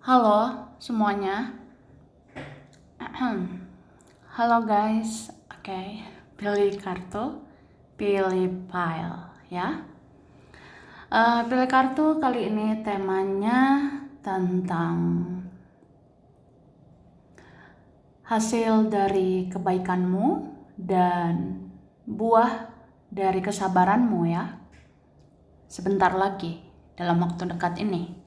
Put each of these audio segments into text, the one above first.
Halo semuanya. Halo guys. Oke, pilih kartu, pilih file ya. Pilih kartu kali ini temanya tentang hasil dari kebaikanmu dan buah dari kesabaranmu ya. Sebentar lagi dalam waktu dekat ini.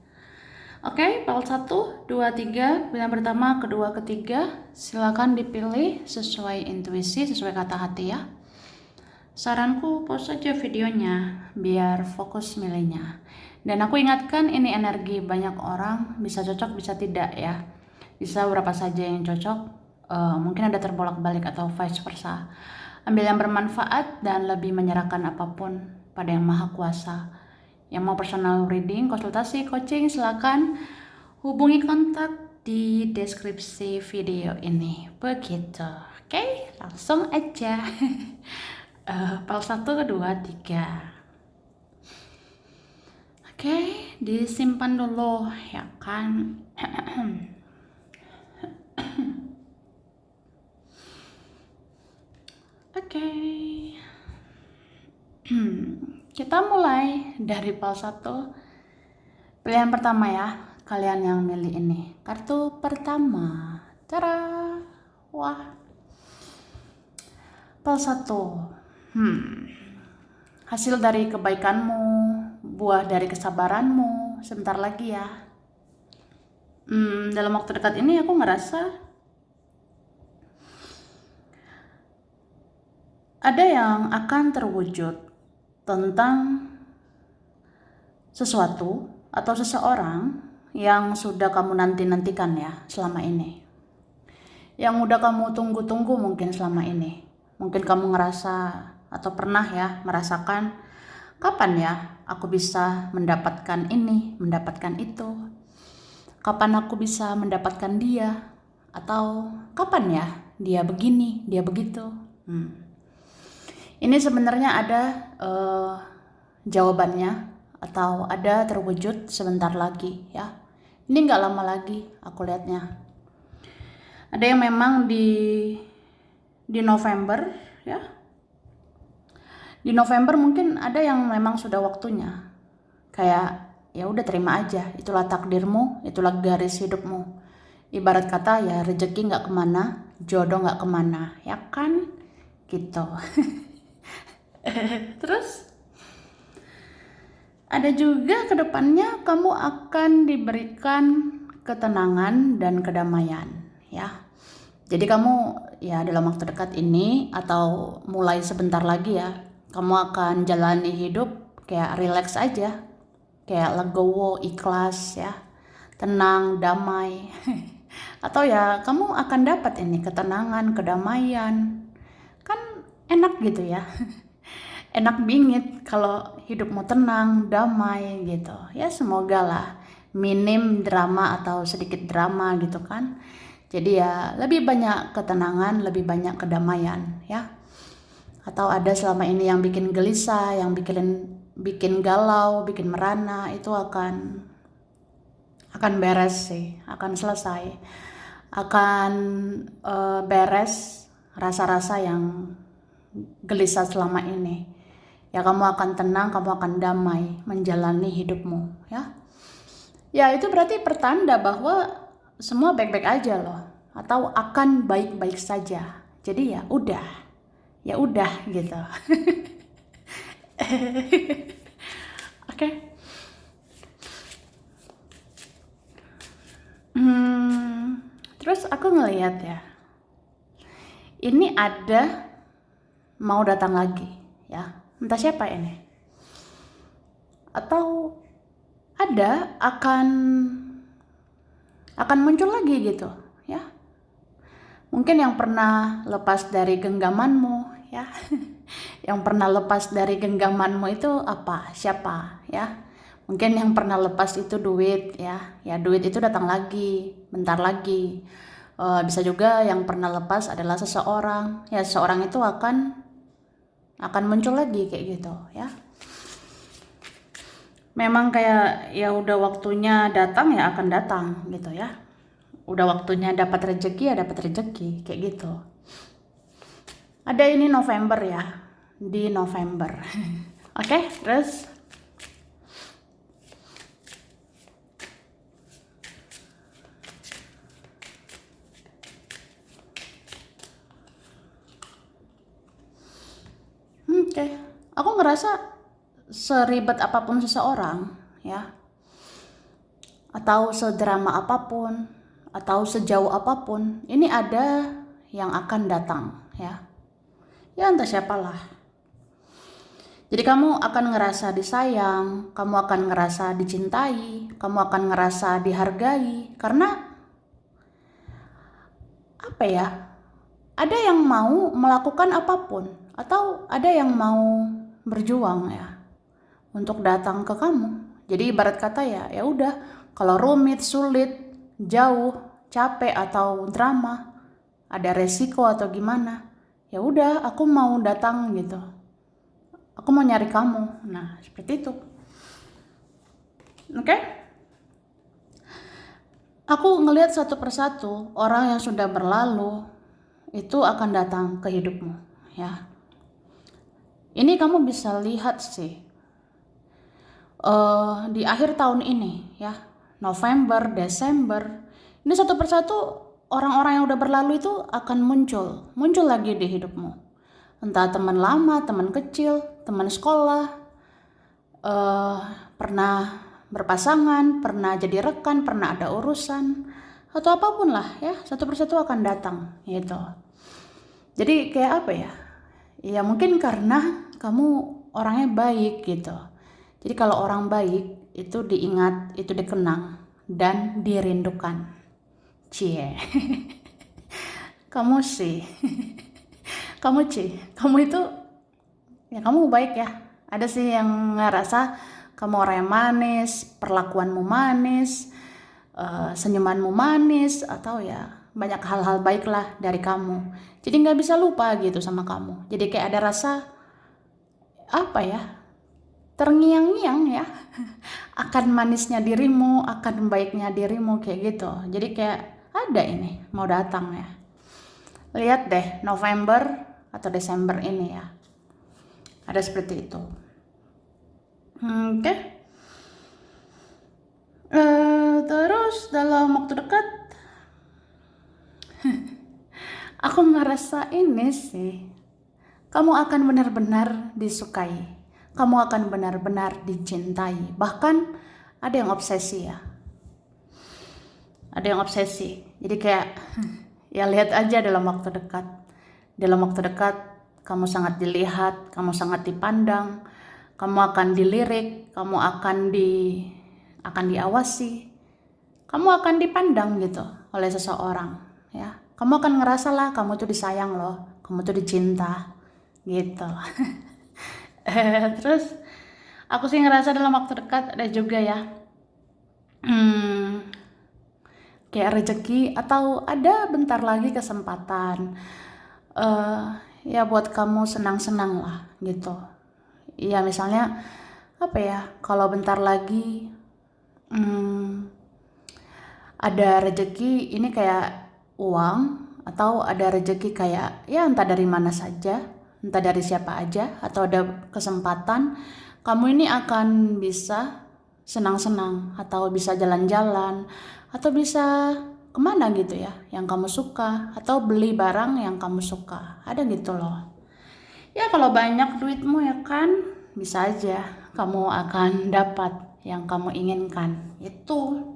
Oke, file 1, 2, 3, pilihan pertama, kedua, ketiga, silakan dipilih sesuai intuisi, sesuai kata hati ya. Saranku pause saja videonya biar fokus milihnya. Dan aku ingatkan ini energi banyak orang, bisa cocok bisa tidak ya. Bisa berapa saja yang cocok, mungkin ada terbolak-balik atau vice versa. Ambil yang bermanfaat dan lebih menyerahkan apapun pada yang maha kuasa. Yang mau personal reading, konsultasi, coaching, silakan hubungi kontak di deskripsi video ini. Begitu. Oke, langsung aja. File 1, 2, 3. Oke, disimpan dulu ya kan. Oke. Kita mulai dari file 1. Pilihan pertama ya, kalian yang milih ini. Kartu pertama. Tara. Wah. File 1. Hasil dari kebaikanmu, buah dari kesabaranmu, sebentar lagi ya. Dalam waktu dekat ini aku ngerasa ada yang akan terwujud tentang sesuatu atau seseorang yang sudah kamu nanti-nantikan ya selama ini. Yang udah kamu tunggu-tunggu mungkin selama ini. Mungkin kamu ngerasa atau pernah ya merasakan, kapan ya aku bisa mendapatkan ini, mendapatkan itu? Kapan aku bisa mendapatkan dia? Atau kapan ya dia begini, dia begitu? Ini sebenarnya ada jawabannya atau ada terwujud sebentar lagi ya. Ini nggak lama lagi aku lihatnya. Ada yang memang di November ya. Di November mungkin ada yang memang sudah waktunya. Kayak ya udah terima aja, itulah takdirmu, itulah garis hidupmu. Ibarat kata ya rezeki nggak kemana, jodoh nggak kemana, ya kan? Gitu. Terus ada juga kedepannya kamu akan diberikan ketenangan dan kedamaian ya. Jadi kamu ya dalam waktu dekat ini atau mulai sebentar lagi ya, kamu akan jalani hidup kayak relax aja, kayak legowo, ikhlas ya, tenang, damai. Atau ya kamu akan dapat ini ketenangan, kedamaian, kan enak gitu ya. Enak bingit kalau hidupmu tenang, damai gitu. Ya semoga lah minim drama atau sedikit drama gitu kan. Jadi ya lebih banyak ketenangan, lebih banyak kedamaian ya. Atau ada selama ini yang bikin gelisah, yang bikin galau, bikin merana, itu akan beres sih, akan selesai. Akan beres rasa-rasa yang gelisah selama ini. Ya kamu akan tenang, kamu akan damai menjalani hidupmu ya. Ya itu berarti pertanda bahwa semua baik-baik aja loh, atau akan baik-baik saja. Jadi ya udah gitu. Oke. Terus aku ngelihat ya, ini ada mau datang lagi ya, entah siapa ini, atau ada akan muncul lagi gitu ya. Mungkin yang pernah lepas dari genggamanmu ya. Yang pernah lepas dari genggamanmu itu apa? Siapa ya? Mungkin yang pernah lepas itu duit ya. Ya duit itu datang lagi, bentar lagi. Bisa juga yang pernah lepas adalah seseorang. Ya seseorang itu akan muncul lagi kayak gitu ya. memang kayak ya udah waktunya datang ya akan datang gitu ya. Udah waktunya dapat rezeki ya dapat rezeki kayak gitu. Ada ini November ya, di November. Oke, terus oke. Aku ngerasa seribet apapun seseorang ya, atau sedrama apapun, atau sejauh apapun, ini ada yang akan datang ya. Ya entah siapalah. Jadi kamu akan ngerasa disayang, kamu akan ngerasa dicintai, kamu akan ngerasa dihargai. Karena apa ya, ada yang mau melakukan apapun, atau ada yang mau berjuang ya untuk datang ke kamu. Jadi ibarat kata ya, ya udah, kalau rumit, sulit, jauh, capek atau drama, ada resiko atau gimana, ya udah aku mau datang gitu. Aku mau nyari kamu. Nah, seperti itu. Oke? Aku ngelihat satu persatu orang yang sudah berlalu itu akan datang ke hidupmu, ya. Ini kamu bisa lihat sih di akhir tahun ini, ya, November, Desember. Ini satu persatu orang-orang yang udah berlalu itu akan muncul lagi di hidupmu. Entah teman lama, teman kecil, teman sekolah, pernah berpasangan, pernah jadi rekan, pernah ada urusan, atau apapun lah ya, satu persatu akan datang gitu. Jadi kayak apa ya? Ya mungkin karena kamu orangnya baik gitu. Jadi kalau orang baik itu diingat, itu dikenang dan dirindukan. Cie. Kamu sih. Kamu itu ya kamu baik ya. Ada sih yang ngerasa kamu orang yang manis, perlakuanmu manis, senyumanmu manis, atau ya banyak hal-hal baik lah dari kamu. Jadi nggak bisa lupa gitu sama kamu. Jadi kayak ada rasa apa ya, terngiang-ngiang ya, akan manisnya dirimu, akan baiknya dirimu kayak gitu. Jadi kayak ada ini mau datang ya. Lihat deh November atau Desember ini ya. Ada seperti itu. Oke. Terus dalam waktu dekat aku ngerasa ini sih, kamu akan benar-benar disukai, kamu akan benar-benar dicintai. Bahkan ada yang obsesi ya, ada yang obsesi. Jadi kayak ya lihat aja dalam waktu dekat. Dalam waktu dekat kamu sangat dilihat, kamu sangat dipandang, kamu akan dilirik, kamu akan diawasi, kamu akan dipandang gitu oleh seseorang ya. Kamu akan ngerasa lah kamu tuh disayang loh, kamu tuh dicinta gitu. Terus aku sih ngerasa dalam waktu dekat ada juga ya kayak rezeki, atau ada bentar lagi kesempatan ya buat kamu senang-senang lah gitu. Ya misalnya apa ya, kalau bentar lagi ada rezeki ini kayak uang, atau ada rezeki kayak ya entah dari mana saja, entah dari siapa aja, atau ada kesempatan kamu ini akan bisa senang-senang, atau bisa jalan-jalan, atau bisa kemana gitu ya yang kamu suka, atau beli barang yang kamu suka. Ada gitu loh ya. Kalau banyak duitmu ya kan, bisa aja kamu akan dapat yang kamu inginkan itu.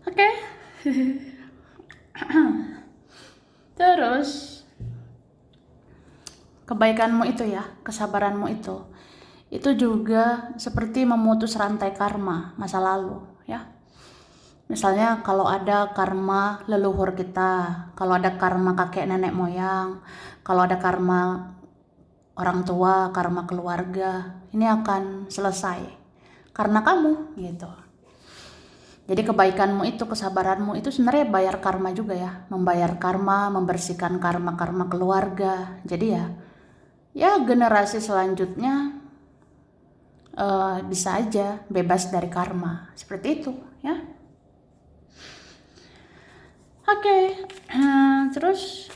Oke. Terus kebaikanmu itu ya, kesabaranmu itu juga seperti memutus rantai karma masa lalu ya. Misalnya kalau ada karma leluhur kita, kalau ada karma kakek nenek moyang, kalau ada karma orang tua, karma keluarga, ini akan selesai karena kamu gitu. Jadi kebaikanmu itu, kesabaranmu itu sebenarnya bayar karma juga ya, membayar karma, membersihkan karma-karma keluarga. Jadi ya generasi selanjutnya bisa aja bebas dari karma. Seperti itu ya. Oke, terus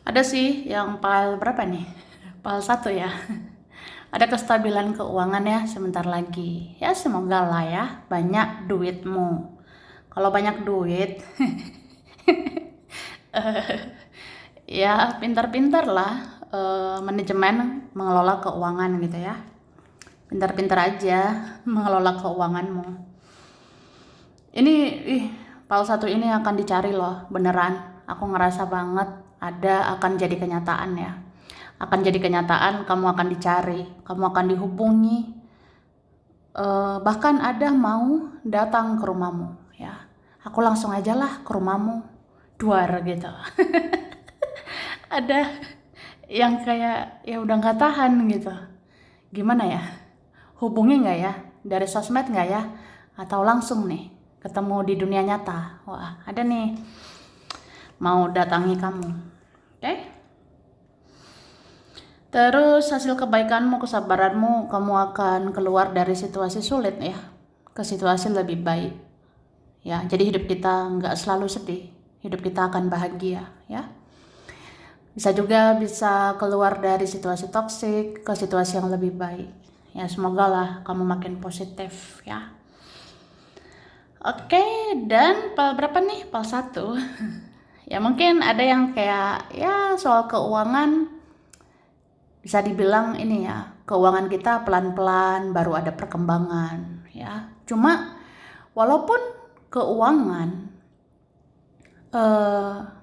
ada sih yang pile berapa nih? Pile 1 ya. Ada kestabilan keuangan ya sebentar lagi. Ya semoga lah ya banyak duitmu. Kalau banyak duit, ya pintar-pintar lah manajemen mengelola keuangan gitu ya. Pintar-pintar aja mengelola keuanganmu. Ini pal 1 ini akan dicari loh, beneran. Aku ngerasa banget akan jadi kenyataan ya. Akan jadi kenyataan, kamu akan dicari, kamu akan dihubungi. Bahkan ada mau datang ke rumahmu ya. Aku langsung aja lah ke rumahmu, duar gitu. Ada yang kayak ya udah nggak tahan gitu. Gimana ya? Hubungi nggak ya? Dari sosmed nggak ya? Atau langsung nih ketemu di dunia nyata? Wah, ada nih mau datangi kamu. Oke? Terus hasil kebaikanmu, kesabaranmu, kamu akan keluar dari situasi sulit ya, ke situasi lebih baik. Ya, jadi hidup kita nggak selalu sedih, hidup kita akan bahagia ya. Bisa juga bisa keluar dari situasi toksik ke situasi yang lebih baik. Ya, semoga lah kamu makin positif ya. Oke, dan pal berapa nih? Pal 1. Ya mungkin ada yang kayak ya soal keuangan, bisa dibilang ini ya, keuangan kita pelan-pelan baru ada perkembangan ya. Cuma walaupun keuangan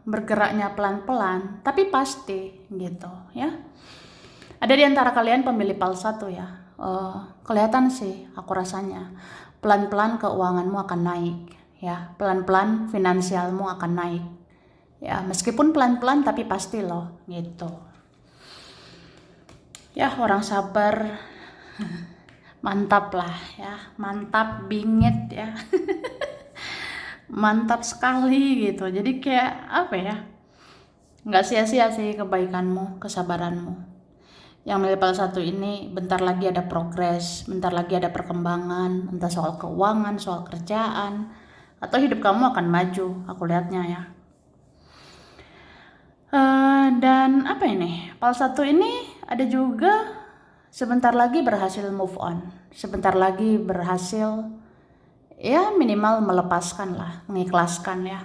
bergeraknya pelan-pelan, tapi pasti gitu ya. Ada di antara kalian pemilih pal 1 ya. Kelihatan sih aku rasanya pelan-pelan keuanganmu akan naik ya. Pelan-pelan finansialmu akan naik. Ya, meskipun pelan-pelan tapi pasti loh gitu. Ya, orang sabar mantap lah ya, mantap bingit ya. Mantap sekali gitu. Jadi kayak apa ya, nggak sia-sia sih kebaikanmu, kesabaranmu. Yang milih pal 1 ini bentar lagi ada progres, bentar lagi ada perkembangan, entah soal keuangan, soal kerjaan, atau hidup kamu akan maju, aku lihatnya ya. Dan apa ini, pal 1 ini ada juga sebentar lagi berhasil move on, sebentar lagi berhasil ya minimal melepaskan lah, mengikhlaskan ya.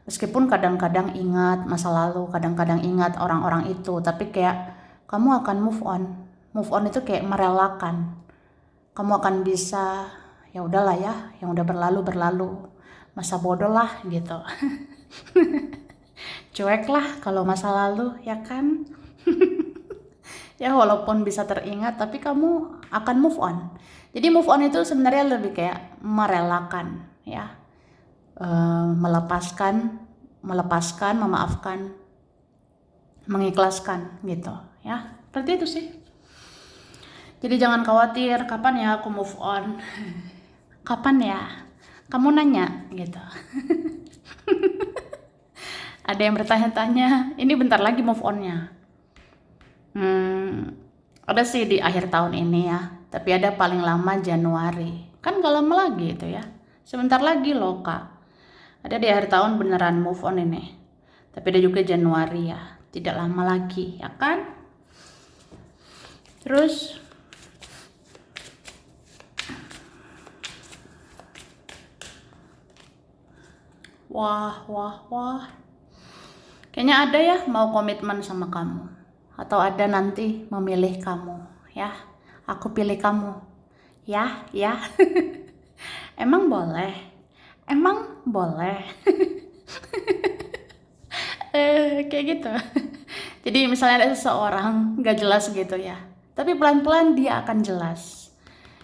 Meskipun kadang-kadang ingat masa lalu, kadang-kadang ingat orang-orang itu, tapi kayak kamu akan move on. Move on itu kayak merelakan. Kamu akan bisa ya udahlah ya, yang udah berlalu, masa bodoh lah gitu. Cuek lah kalau masa lalu ya kan. Ya walaupun bisa teringat tapi kamu akan move on. Jadi move on itu sebenarnya lebih kayak merelakan ya, melepaskan, memaafkan, mengikhlaskan gitu ya. Seperti itu sih. Jadi jangan khawatir kapan ya aku move on. Kapan ya? Kamu nanya gitu. Ada yang bertanya-tanya, ini bentar lagi move onnya. Ada sih di akhir tahun ini ya, tapi ada paling lama Januari. Kan gak lama lagi itu ya, sebentar lagi loh kak. Ada di akhir tahun beneran move on ini. Tapi ada juga Januari ya, tidak lama lagi ya kan. Terus wah, kayaknya ada ya mau komitmen sama kamu, atau ada nanti memilih kamu ya. Aku pilih kamu ya. Emang boleh kayak gitu. Jadi misalnya ada seseorang gak jelas gitu ya, tapi pelan-pelan dia akan jelas.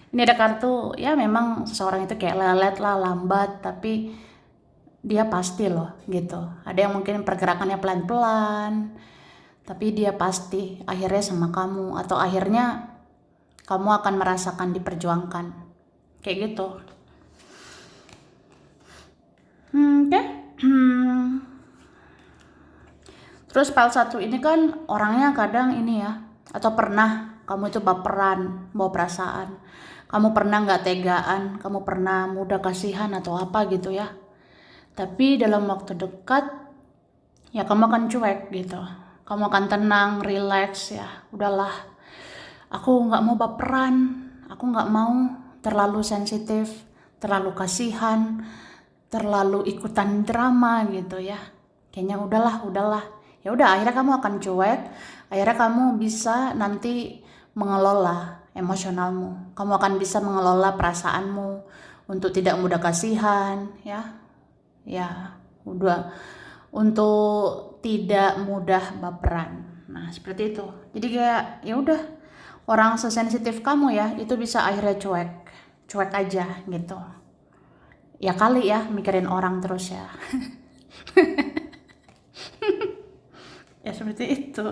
Ini ada kartu ya, memang seseorang itu kayak lelet lah, lambat, tapi dia pasti loh gitu. Ada yang mungkin pergerakannya pelan-pelan, tapi dia pasti akhirnya sama kamu, atau akhirnya kamu akan merasakan diperjuangkan kayak gitu. Oke. Terus file 1 ini kan orangnya kadang ini ya, atau pernah kamu itu baperan, bawa perasaan. Kamu pernah nggak tegaan, kamu pernah mudah kasihan atau apa gitu ya. Tapi dalam waktu dekat, ya kamu akan cuek gitu. Kamu akan tenang, relax ya. Udahlah, aku nggak mau baperan, aku nggak mau terlalu sensitif, terlalu kasihan, terlalu ikutan drama gitu ya. Kayaknya udahlah. Ya udah, akhirnya kamu akan cuek, akhirnya kamu bisa nanti mengelola emosionalmu. Kamu akan bisa mengelola perasaanmu untuk tidak mudah kasihan, ya. Ya, udah untuk tidak mudah baperan. Nah, seperti itu. Jadi kayak ya udah, orang sesensitif kamu ya, itu bisa akhirnya cuek. Cuek aja gitu. Ya kali ya mikirin orang terus ya. Ya seperti itu.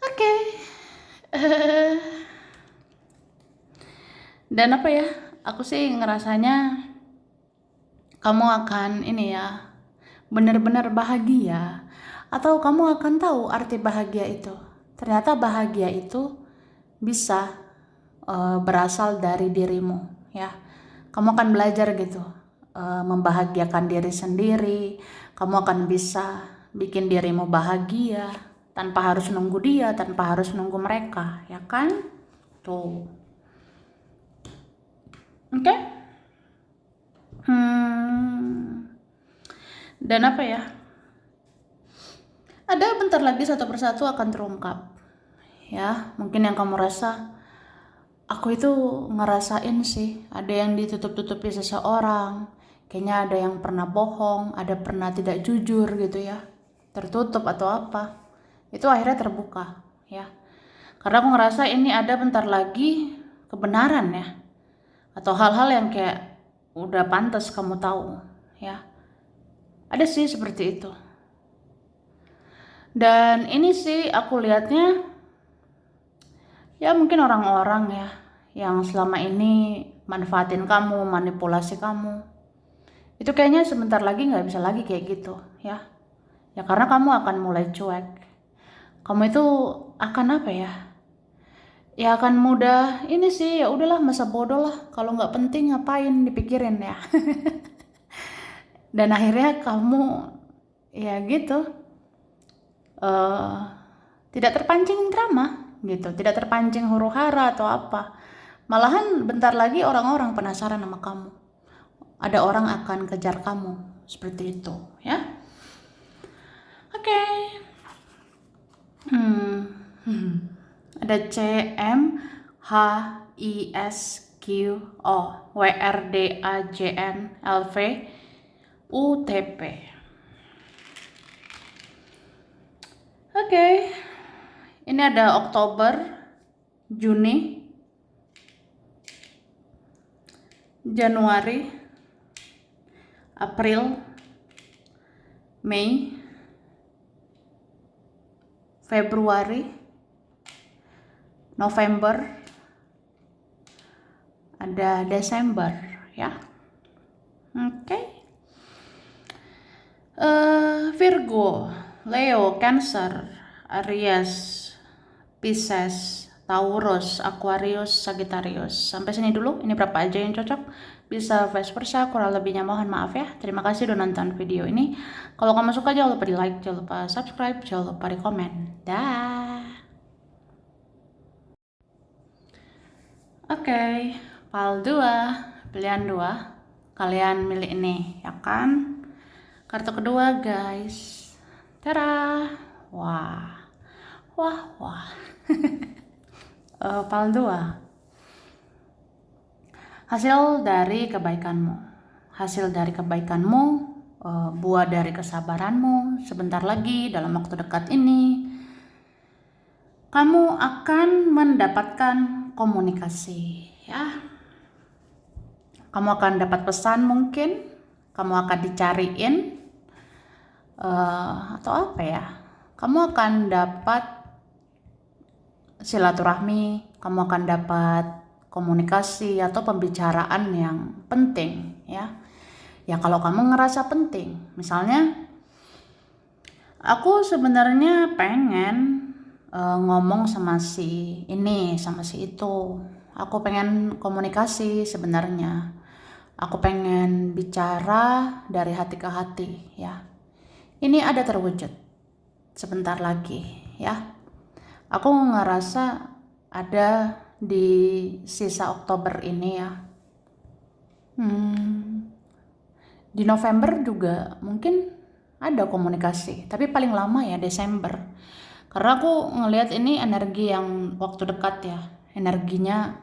Oke. Dan apa ya? Aku sih ngerasanya kamu akan ini ya, benar-benar bahagia, atau kamu akan tahu arti bahagia itu. Ternyata bahagia itu bisa berasal dari dirimu ya. Kamu akan belajar gitu, membahagiakan diri sendiri. Kamu akan bisa bikin dirimu bahagia tanpa harus nunggu dia, tanpa harus nunggu mereka, ya kan? Tuh. Oke? Dan apa ya? Ada bentar lagi satu persatu akan terungkap. Ya, mungkin yang kamu rasa, aku itu ngerasain sih, ada yang ditutup-tutupi seseorang. Kayaknya ada yang pernah bohong, ada pernah tidak jujur gitu ya. Tertutup atau apa. Itu akhirnya terbuka, ya. Karena aku ngerasa ini ada bentar lagi kebenaran ya. Atau hal-hal yang kayak udah pantas kamu tahu, ya. Ada sih seperti itu. Dan ini sih aku lihatnya, ya mungkin orang-orang ya yang selama ini manfaatin kamu, manipulasi kamu, itu kayaknya sebentar lagi nggak bisa lagi kayak gitu ya. Ya karena kamu akan mulai cuek. Kamu itu akan apa ya? Ya akan mudah ini sih, ya udahlah, masa bodoh lah. Kalau nggak penting ngapain dipikirin ya. Dan akhirnya kamu ya gitu, tidak terpancing drama gitu, tidak terpancing huru-hara atau apa. Malahan bentar lagi orang-orang penasaran sama kamu. Ada orang akan kejar kamu seperti itu, ya. Oke. Ada CMHISQO WRDAJNLV Oke. Ini ada Oktober, Juni, Januari, April, Mei, Februari, November, ada Desember ya. Oke. Virgo, Leo, Cancer, Aries, Pisces, Taurus, Aquarius, Sagittarius. Sampai sini dulu. Ini berapa aja yang cocok? Bisa vice versa, kurang lebihnya mohon maaf ya. Terima kasih udah nonton video ini. Kalau kamu suka jangan lupa di like, jangan lupa subscribe, jangan lupa di komen. Dah. Oke, file 2, pilihan 2. Kalian milih ini, ya kan? Kartu kedua, guys. Tara. Wah. File 2. Hasil dari kebaikanmu. Hasil dari kebaikanmu, buah dari kesabaranmu. Sebentar lagi dalam waktu dekat ini, kamu akan mendapatkan komunikasi, ya. Kamu akan dapat pesan mungkin, kamu akan dicariin, atau apa ya. Kamu akan dapat silaturahmi, kamu akan dapat komunikasi atau pembicaraan yang penting ya, Ya kalau kamu ngerasa penting, misalnya aku sebenarnya pengen ngomong sama si ini, sama si itu. Aku pengen komunikasi sebenarnya. Aku pengen bicara dari hati ke hati, ya. Ini ada terwujud sebentar lagi, ya. Aku ngerasa ada di sisa Oktober ini ya. Di November juga mungkin ada komunikasi, tapi paling lama ya Desember. Karena aku ngelihat ini energi yang waktu dekat ya, energinya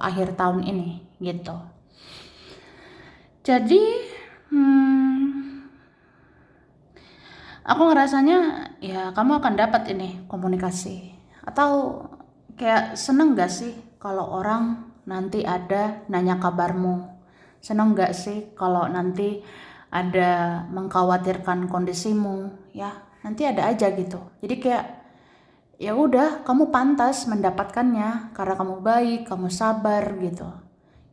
akhir tahun ini gitu. Jadi aku ngerasanya ya kamu akan dapat ini komunikasi. Atau kayak seneng gak sih kalau orang nanti ada nanya kabarmu? Seneng gak sih kalau nanti ada mengkhawatirkan kondisimu? Ya nanti ada aja gitu. Jadi kayak ya udah kamu pantas mendapatkannya karena kamu baik, kamu sabar gitu.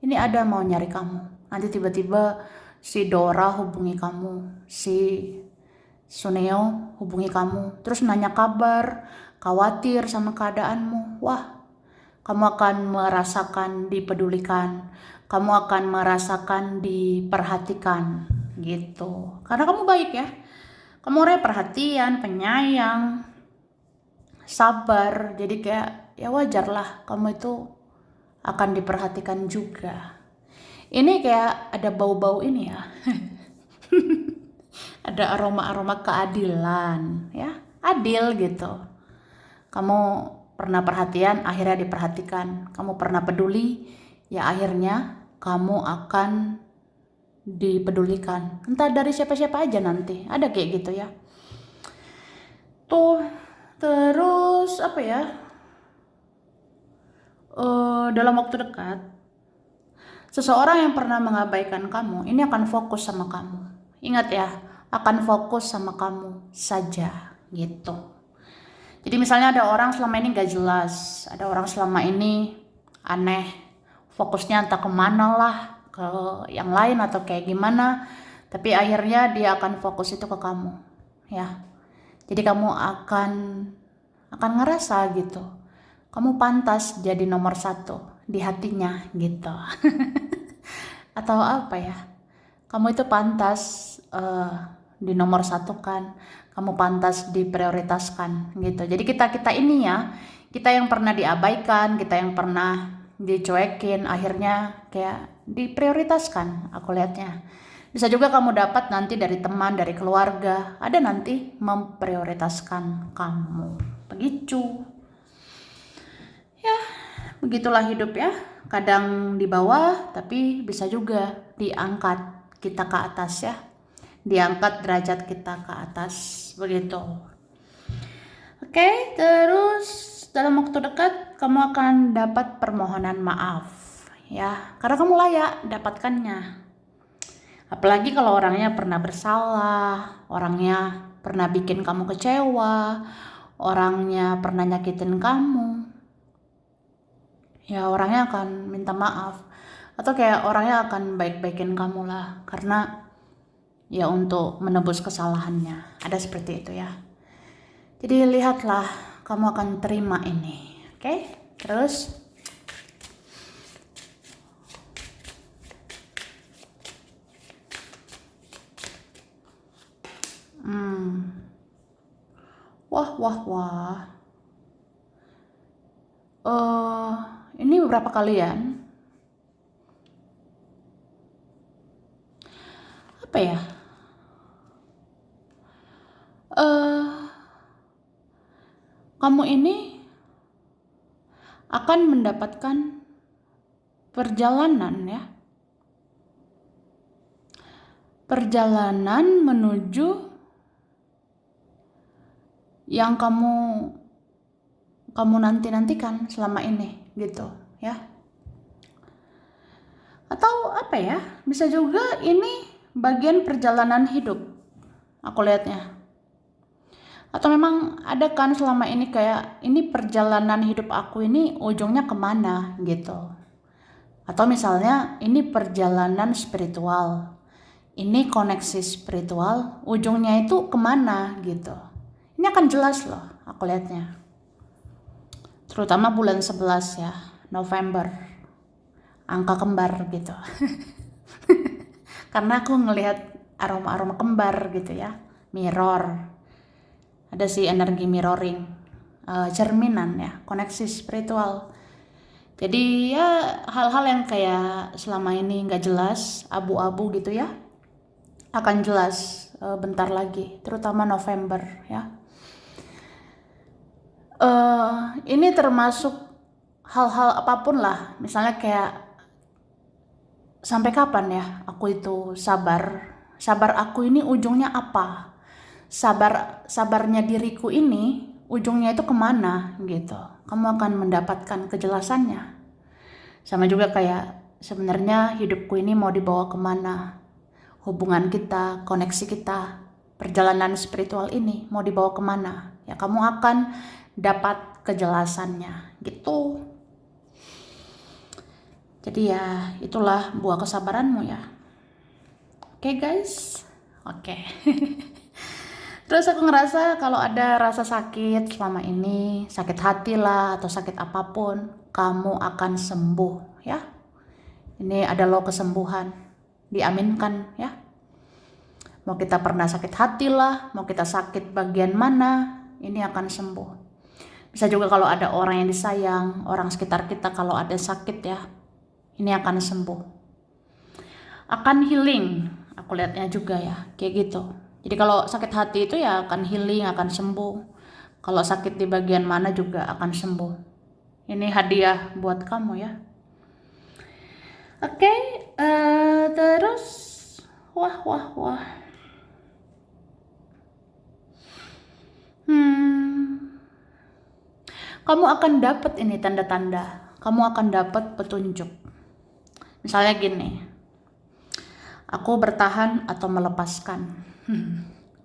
Ini ada mau nyari kamu. Nanti tiba-tiba si Dora hubungi kamu, si Suneo hubungi kamu, terus nanya kabar, khawatir sama keadaanmu. Wah, kamu akan merasakan dipedulikan, kamu akan merasakan diperhatikan gitu. Karena kamu baik ya, kamu orangnya perhatian, penyayang, sabar. Jadi kayak ya wajar lah kamu itu akan diperhatikan juga. Ini kayak ada bau-bau ini ya. Ada aroma-aroma keadilan ya, adil gitu. Kamu pernah perhatian, akhirnya diperhatikan. Kamu pernah peduli, ya akhirnya kamu akan dipedulikan. Entah dari siapa-siapa aja nanti, ada kayak gitu ya. Tuh, terus apa ya? Dalam waktu dekat, seseorang yang pernah mengabaikan kamu, ini akan fokus sama kamu. Ingat ya, akan fokus sama kamu saja gitu. Jadi misalnya ada orang selama ini gak jelas, ada orang selama ini aneh, fokusnya entah kemana lah, ke yang lain atau kayak gimana, tapi akhirnya dia akan fokus itu ke kamu, ya. Jadi kamu akan ngerasa gitu, kamu pantas jadi nomor 1 di hatinya gitu. Atau apa ya? Kamu itu pantas di nomor 1 kan, kamu pantas diprioritaskan gitu. Jadi kita ini ya, kita yang pernah diabaikan, kita yang pernah dicuekin, akhirnya kayak diprioritaskan. Aku lihatnya bisa juga kamu dapat nanti dari teman, dari keluarga, ada nanti memprioritaskan kamu. Begitu ya, begitulah hidup ya. Kadang di bawah, tapi bisa juga diangkat kita ke atas ya. Diangkat derajat kita ke atas, begitu. Oke, terus dalam waktu dekat kamu akan dapat permohonan maaf ya, karena kamu layak dapatkannya. Apalagi kalau orangnya pernah bersalah, orangnya pernah bikin kamu kecewa, orangnya pernah nyakitin kamu, ya orangnya akan minta maaf. Atau kayak orangnya akan baik-baikin kamu lah, karena ya untuk menebus kesalahannya. Ada seperti itu ya. Jadi lihatlah, kamu akan terima ini. Oke? Terus wah. Ini beberapa kalian apa ya? Kamu ini akan mendapatkan perjalanan ya. Perjalanan menuju yang kamu nantikan selama ini gitu ya. Atau apa ya? Bisa juga ini bagian perjalanan hidup. Aku lihatnya. Atau memang ada kan selama ini kayak ini perjalanan hidup aku ini ujungnya kemana gitu. Atau misalnya ini perjalanan spiritual. ini koneksi spiritual, ujungnya itu kemana gitu. Ini akan jelas loh aku lihatnya. Terutama bulan 11 ya, November. Angka kembar gitu. Karena aku ngelihat aroma-aroma kembar gitu ya. Mirror. Ada sih energi mirroring. Cerminan ya, koneksi spiritual. Jadi ya hal-hal yang kayak selama ini nggak jelas, abu-abu gitu ya, akan jelas bentar lagi, terutama November ya. Ini termasuk hal-hal apapun lah, misalnya kayak sampai kapan ya aku itu sabar aku ini ujungnya apa, sabarnya diriku ini ujungnya itu kemana gitu. Kamu akan mendapatkan kejelasannya. Sama juga kayak sebenarnya hidupku ini mau dibawa kemana, hubungan kita, koneksi kita, perjalanan spiritual ini mau dibawa kemana, ya kamu akan dapat kejelasannya gitu. Jadi ya itulah buah kesabaranmu ya. Oke guys, oke. Terus aku ngerasa kalau ada rasa sakit selama ini, sakit hati lah atau sakit apapun, kamu akan sembuh ya. Ini adalah kesembuhan, diaminkan ya. Mau kita pernah sakit hati lah, mau kita sakit bagian mana, ini akan sembuh. Bisa juga kalau ada orang yang disayang, orang sekitar kita kalau ada sakit ya, ini akan sembuh. Akan healing, aku lihatnya juga ya, kayak gitu. Jadi kalau sakit hati itu ya akan healing, akan sembuh. Kalau sakit di bagian mana juga akan sembuh. Ini hadiah buat kamu ya. Oke, terus wah. Kamu akan dapat ini tanda-tanda. Kamu akan dapat petunjuk. Misalnya gini, aku bertahan atau melepaskan.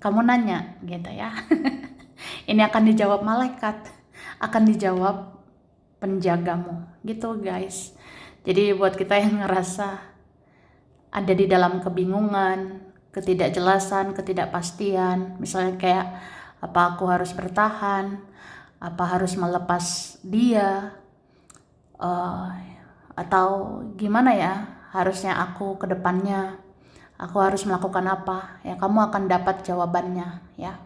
Kamu nanya gitu ya. Ini akan dijawab malaikat, akan dijawab penjagamu gitu guys. Jadi buat kita yang ngerasa ada di dalam kebingungan, ketidakjelasan, ketidakpastian, misalnya kayak apa aku harus bertahan, apa harus melepas dia, atau gimana ya harusnya aku ke depannya, aku harus melakukan apa, ya kamu akan dapat jawabannya ya.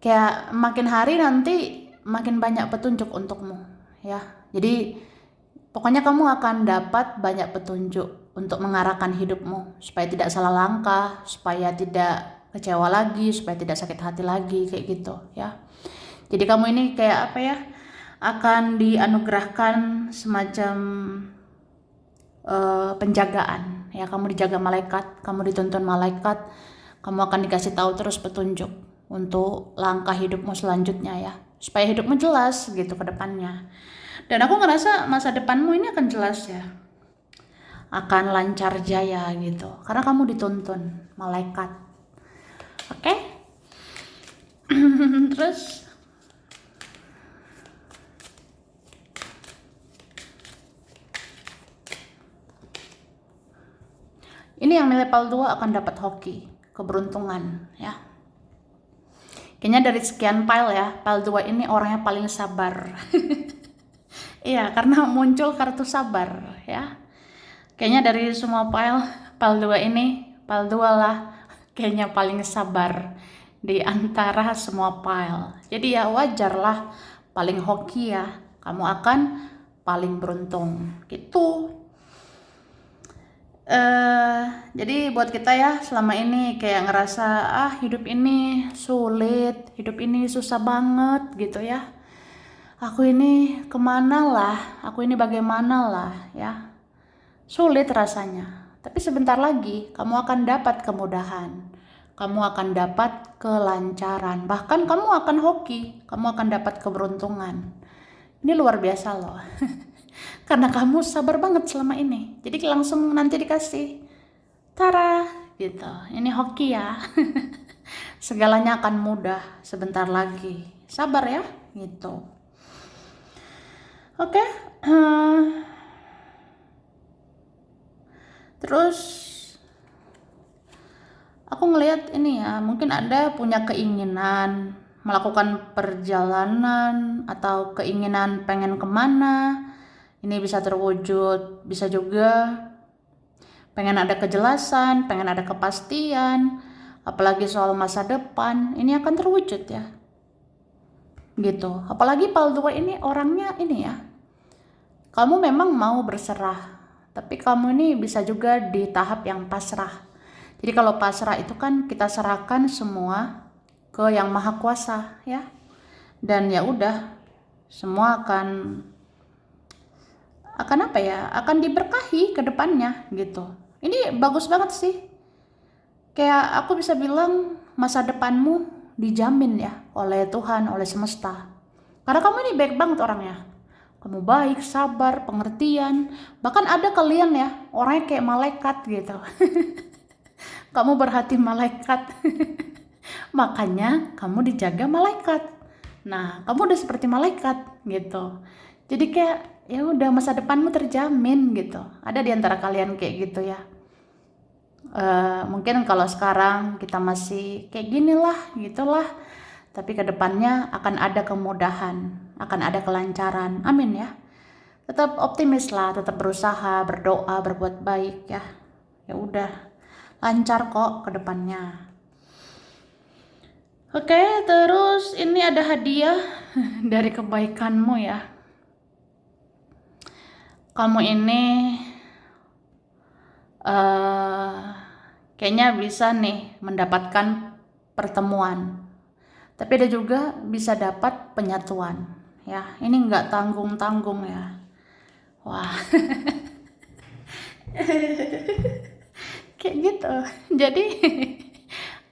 Kayak makin hari nanti makin banyak petunjuk untukmu ya. Jadi pokoknya kamu akan dapat banyak petunjuk untuk mengarahkan hidupmu supaya tidak salah langkah, supaya tidak kecewa lagi, supaya tidak sakit hati lagi kayak gitu ya. Jadi kamu ini kayak apa ya, akan dianugerahkan semacam penjagaan ya. Kamu dijaga malaikat, kamu dituntun malaikat, kamu akan dikasih tahu terus petunjuk untuk langkah hidupmu selanjutnya ya, supaya hidupmu jelas gitu ke depannya. Dan aku ngerasa masa depanmu ini akan jelas ya, akan lancar jaya gitu, karena kamu dituntun malaikat. Oke? Terus ini yang level 2 akan dapat hoki, keberuntungan ya. Kayaknya dari sekian pile ya, pile 2 ini orangnya paling sabar. Iya, karena muncul kartu sabar ya. Kayaknya dari semua pile 2 ini, pile 2 lah kayaknya paling sabar di antara semua pile. Jadi ya wajar lah, paling hoki ya, kamu akan paling beruntung gitu. Jadi buat kita ya selama ini kayak ngerasa hidup ini sulit, hidup ini susah banget gitu ya. Aku ini kemana lah, aku ini bagaimana lah ya. Sulit rasanya, tapi sebentar lagi kamu akan dapat kemudahan, kamu akan dapat kelancaran, bahkan kamu akan hoki, kamu akan dapat keberuntungan. Ini luar biasa loh. Karena kamu sabar banget selama ini, jadi langsung nanti dikasih tara gitu. Ini hoki ya. Segalanya akan mudah sebentar lagi, sabar ya gitu. Oke. Terus Aku ngelihat ini ya, mungkin ada punya keinginan melakukan perjalanan atau keinginan pengen kemana. Ini bisa terwujud, bisa juga pengen ada kejelasan, pengen ada kepastian, apalagi soal masa depan, ini akan terwujud ya. Gitu. Apalagi Pal 2 ini orangnya ini ya. Kamu memang mau berserah, tapi kamu ini bisa juga di tahap yang pasrah. Jadi kalau pasrah itu kan kita serahkan semua ke Yang Maha Kuasa ya. Dan ya udah, semua akan apa ya? Akan diberkahi ke depannya gitu. Ini bagus banget sih. Kayak aku bisa bilang masa depanmu dijamin ya oleh Tuhan, oleh semesta. Karena kamu ini baik banget orangnya. Kamu baik, sabar, pengertian. Bahkan ada kalian ya, orangnya kayak malaikat gitu. Kamu berhati malaikat. Makanya kamu dijaga malaikat. Nah, kamu udah seperti malaikat gitu. Jadi kayak ya udah masa depanmu terjamin gitu. Ada di antara kalian kayak gitu ya. Mungkin kalau sekarang kita masih kayak ginilah gitulah, tapi kedepannya akan ada kemudahan, akan ada kelancaran. Amin ya. Tetap optimis lah, tetap berusaha, berdoa, berbuat baik ya. Ya udah, lancar kok kedepannya. Oke, terus ini ada hadiah dari kebaikanmu ya. Kamu ini kayaknya bisa nih mendapatkan pertemuan. Tapi ada juga bisa dapat penyatuan. Ya, ini nggak tanggung-tanggung ya. Wah, kayak gitu. Jadi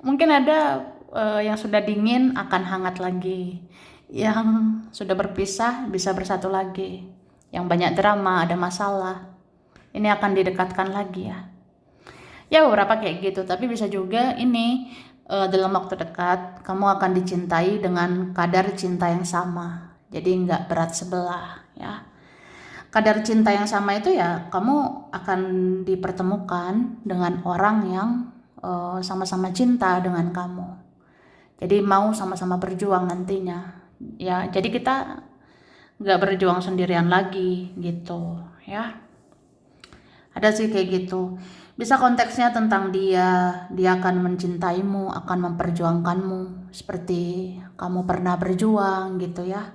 mungkin ada yang sudah dingin akan hangat lagi. Yang sudah berpisah bisa bersatu lagi. Yang banyak drama, ada masalah, ini akan didekatkan lagi ya. Ya beberapa kayak gitu, tapi bisa juga ini dalam waktu dekat kamu akan dicintai dengan kadar cinta yang sama. Jadi nggak berat sebelah ya. Kadar cinta yang sama itu ya kamu akan dipertemukan dengan orang yang sama-sama cinta dengan kamu. Jadi mau sama-sama berjuang nantinya. Ya, jadi kita nggak berjuang sendirian lagi gitu ya. Ada sih kayak gitu. Bisa konteksnya tentang dia akan mencintaimu, akan memperjuangkanmu seperti kamu pernah berjuang gitu ya.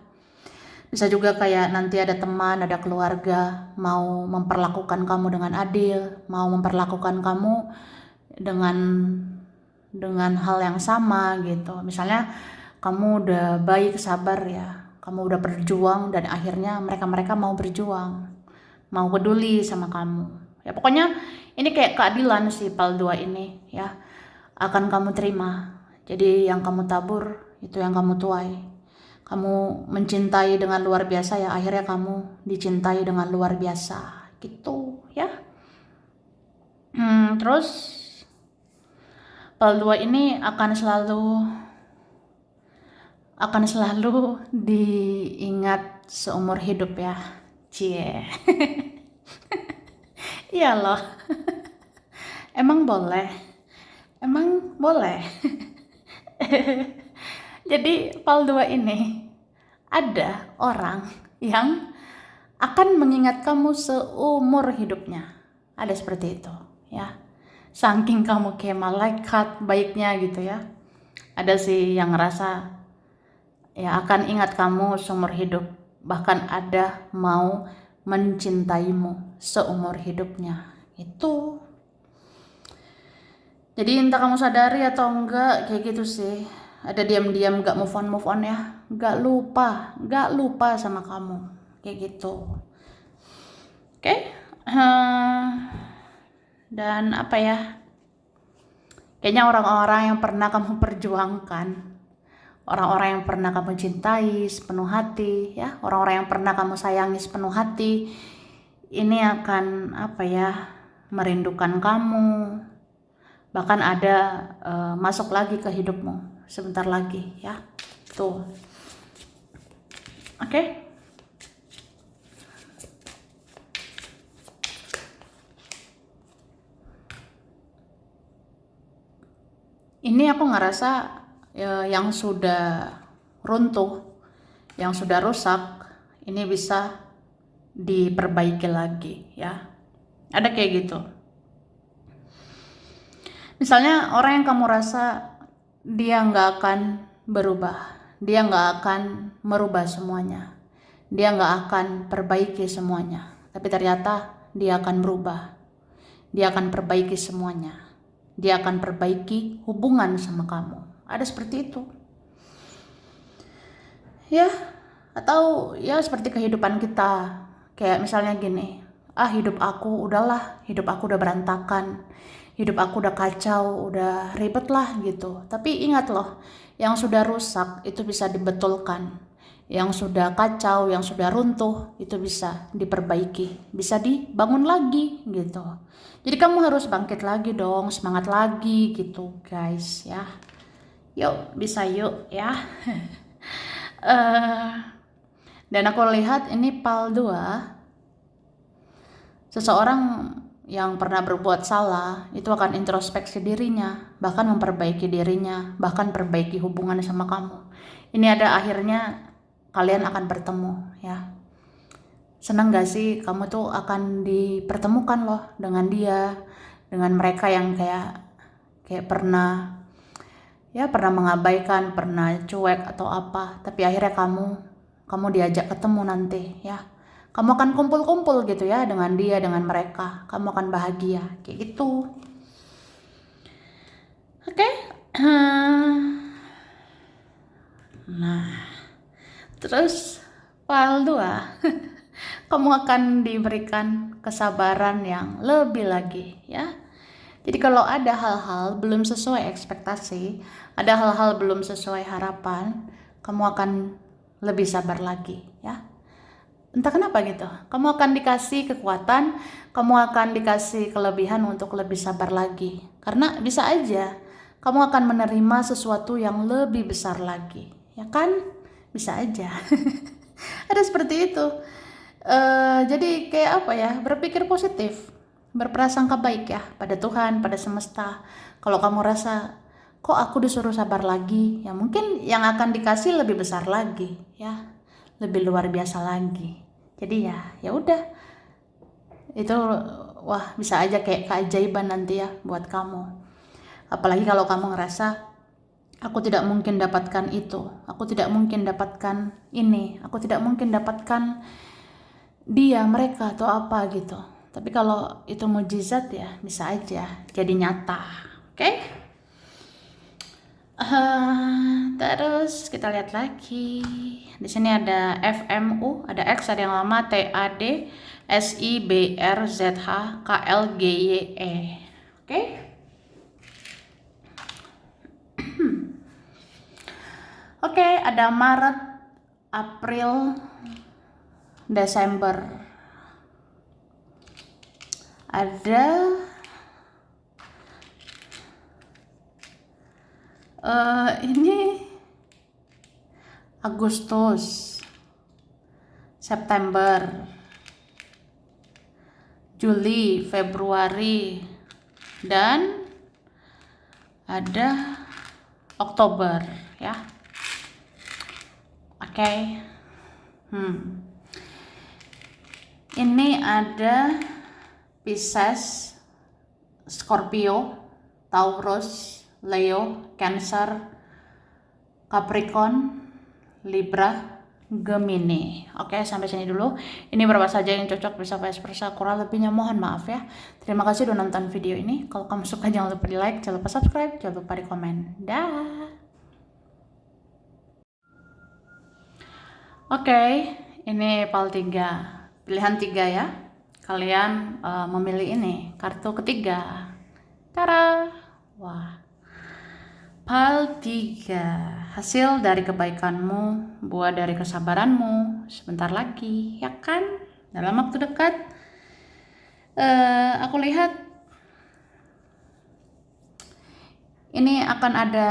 Bisa juga kayak nanti ada teman, ada keluarga mau memperlakukan kamu dengan adil, mau memperlakukan kamu dengan hal yang sama gitu. Misalnya kamu udah baik, sabar ya, kamu udah berjuang dan akhirnya mereka mau berjuang, mau peduli sama kamu. Ya pokoknya ini kayak keadilan sih Pal 2 ini ya, akan kamu terima. Jadi yang kamu tabur itu yang kamu tuai. Kamu mencintai dengan luar biasa ya, akhirnya kamu dicintai dengan luar biasa gitu ya. Terus Pal 2 ini akan selalu diingat seumur hidup ya. Cie. Iya loh. Emang boleh. Emang boleh. Jadi Pal 2 ini ada orang yang akan mengingat kamu seumur hidupnya. Ada seperti itu ya. Saking kamu kayak malaikat baiknya gitu ya. Ada sih yang ngerasa ya akan ingat kamu seumur hidup. Bahkan ada mau mencintaimu seumur hidupnya. Itu. Jadi entah kamu sadari atau enggak kayak gitu sih. Ada diam-diam gak move on ya. Gak lupa sama kamu. Kayak gitu. Oke. Dan apa ya. Kayaknya orang-orang yang pernah kamu perjuangkan. Orang-orang yang pernah kamu cintai sepenuh hati ya. Orang-orang yang pernah kamu sayangi sepenuh hati. Ini akan apa ya. Merindukan kamu. Bahkan ada masuk lagi ke hidupmu sebentar lagi ya. Tuh. Oke. Ini aku ngerasa yang sudah runtuh, yang sudah rusak, ini bisa diperbaiki lagi ya. Ada kayak gitu. Misalnya orang yang kamu rasa dia nggak akan berubah, dia nggak akan merubah semuanya, dia nggak akan perbaiki semuanya, tapi ternyata dia akan berubah, dia akan perbaiki semuanya, dia akan perbaiki hubungan sama kamu. Ada seperti itu ya. Atau ya seperti kehidupan kita, kayak misalnya gini, hidup aku udah berantakan, hidup aku udah kacau, udah ribet lah gitu. Tapi ingat loh, yang sudah rusak itu bisa dibetulkan, yang sudah kacau, yang sudah runtuh itu bisa diperbaiki, bisa dibangun lagi gitu. Jadi kamu harus bangkit lagi dong, semangat lagi gitu guys ya. Yuk, bisa yuk ya. Dan aku lihat ini PAL 2, seseorang yang pernah berbuat salah itu akan introspeksi dirinya, bahkan memperbaiki dirinya, bahkan perbaiki hubungan sama kamu. Ini ada akhirnya kalian akan bertemu ya. Senang gak sih kamu tuh akan dipertemukan loh dengan dia, dengan mereka yang kayak pernah mengabaikan, pernah cuek atau apa, tapi akhirnya kamu diajak ketemu nanti ya. Kamu akan kumpul-kumpul gitu ya dengan dia, dengan mereka. Kamu akan bahagia kayak gitu. Oke. Nah, terus PAL 2. Kamu akan diberikan kesabaran yang lebih lagi ya. Jadi kalau ada hal-hal belum sesuai ekspektasi, ada hal-hal belum sesuai harapan, kamu akan lebih sabar lagi ya. Entah kenapa gitu, kamu akan dikasih kekuatan, kamu akan dikasih kelebihan untuk lebih sabar lagi. Karena bisa aja kamu akan menerima sesuatu yang lebih besar lagi, ya kan? Bisa aja. Ada seperti itu. Jadi kayak apa ya, berpikir positif, berprasangka baik ya pada Tuhan, pada semesta. Kalau kamu rasa kok aku disuruh sabar lagi, ya mungkin yang akan dikasih lebih besar lagi ya, lebih luar biasa lagi. Jadi ya udah, itu wah bisa aja kayak keajaiban nanti ya buat kamu. Apalagi kalau kamu ngerasa aku tidak mungkin dapatkan itu, aku tidak mungkin dapatkan ini, aku tidak mungkin dapatkan dia, mereka atau apa gitu. Tapi kalau itu mujizat ya bisa aja jadi nyata. Oke? Terus kita lihat lagi. Di sini ada FMU, ada X, ada yang lama, TAD, SIBRZH, KLGYE. Oke? Oke, ada Maret, April, Desember. Ada ini Agustus, September, Juli, Februari, dan ada Oktober ya. Oke. Ini ada Pisces, Scorpio, Taurus, Leo, Cancer, Capricorn, Libra, Gemini. Oke, sampai sini dulu. Ini berapa saja yang cocok, bisa vice versa. Kurang lebihnya mohon maaf ya. Terima kasih udah nonton video ini. Kalau kamu suka jangan lupa di like, jangan lupa subscribe, jangan lupa di komen. Dah. Oke, ini PAL 3. Pilihan 3 ya. Kalian memilih ini, kartu ketiga. Tara. Wah. PAL 3. Hasil dari kebaikanmu, buah dari kesabaranmu. Sebentar lagi, ya kan? Dalam waktu dekat. Aku lihat ini akan ada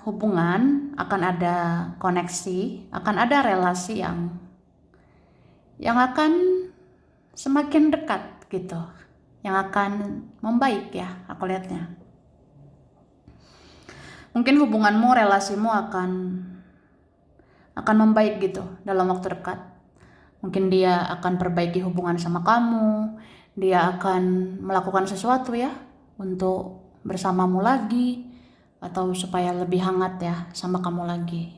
hubungan, akan ada koneksi, akan ada relasi yang akan semakin dekat gitu, yang akan membaik ya, aku lihatnya. Mungkin hubunganmu, relasimu akan membaik gitu dalam waktu dekat. Mungkin dia akan perbaiki hubungan sama kamu, dia akan melakukan sesuatu ya untuk bersamamu lagi, atau supaya lebih hangat ya sama kamu lagi.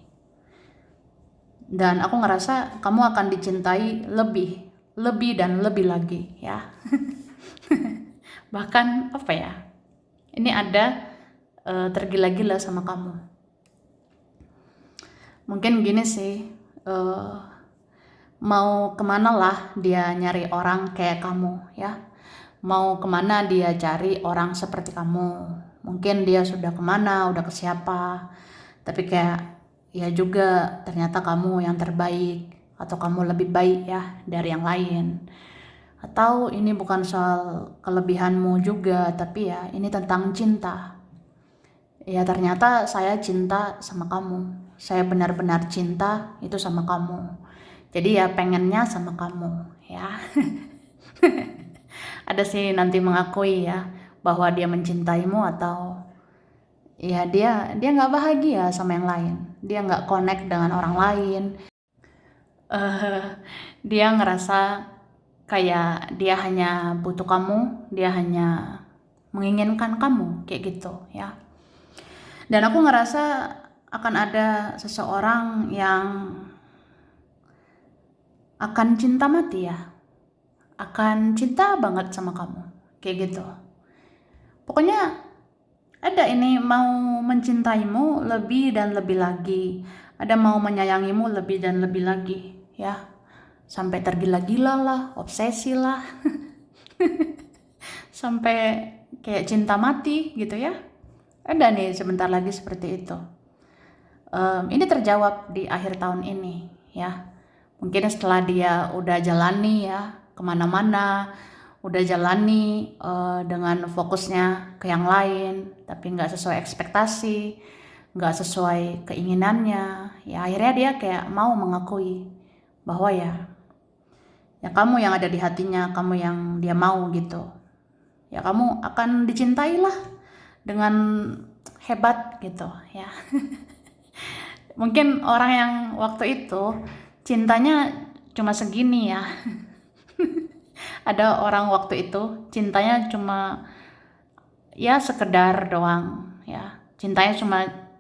Dan aku ngerasa kamu akan dicintai lebih dan lebih lagi ya. Bahkan apa ya, ini ada tergila-gila sama kamu. Mungkin gini sih, mau kemana lah dia nyari orang kayak kamu ya, mau kemana dia cari orang seperti kamu. Mungkin dia sudah kemana, udah ke siapa, tapi kayak ya juga ternyata kamu yang terbaik, atau kamu lebih baik ya dari yang lain. Atau ini bukan soal kelebihanmu juga, tapi ya ini tentang cinta. Ya ternyata saya cinta sama kamu, saya benar-benar cinta itu sama kamu. Jadi ya pengennya sama kamu ya. Ada sih nanti mengakui ya bahwa dia mencintaimu, atau ya dia nggak bahagia sama yang lain, dia nggak connect dengan orang lain. Dia ngerasa kayak dia hanya butuh kamu, dia hanya menginginkan kamu kayak gitu ya. Dan aku ngerasa akan ada seseorang yang akan cinta mati ya, akan cinta banget sama kamu kayak gitu. Pokoknya ada ini mau mencintaimu lebih dan lebih lagi, ada mau menyayangimu lebih dan lebih lagi ya, sampai tergila-gila lah, obsesi lah. Sampai kayak cinta mati gitu ya. Ada nih sebentar lagi seperti itu. Ini terjawab di akhir tahun ini ya. Mungkin setelah dia udah jalani ya kemana-mana, udah jalani dengan fokusnya ke yang lain, tapi nggak sesuai ekspektasi, nggak sesuai keinginannya, ya akhirnya dia kayak mau mengakui bahwa ya kamu yang ada di hatinya, kamu yang dia mau gitu. Ya kamu akan dicintai lah dengan hebat gitu ya. Mungkin orang yang waktu itu cintanya cuma segini ya. Ada orang waktu itu cintanya cuma ya sekedar doang ya. Cintanya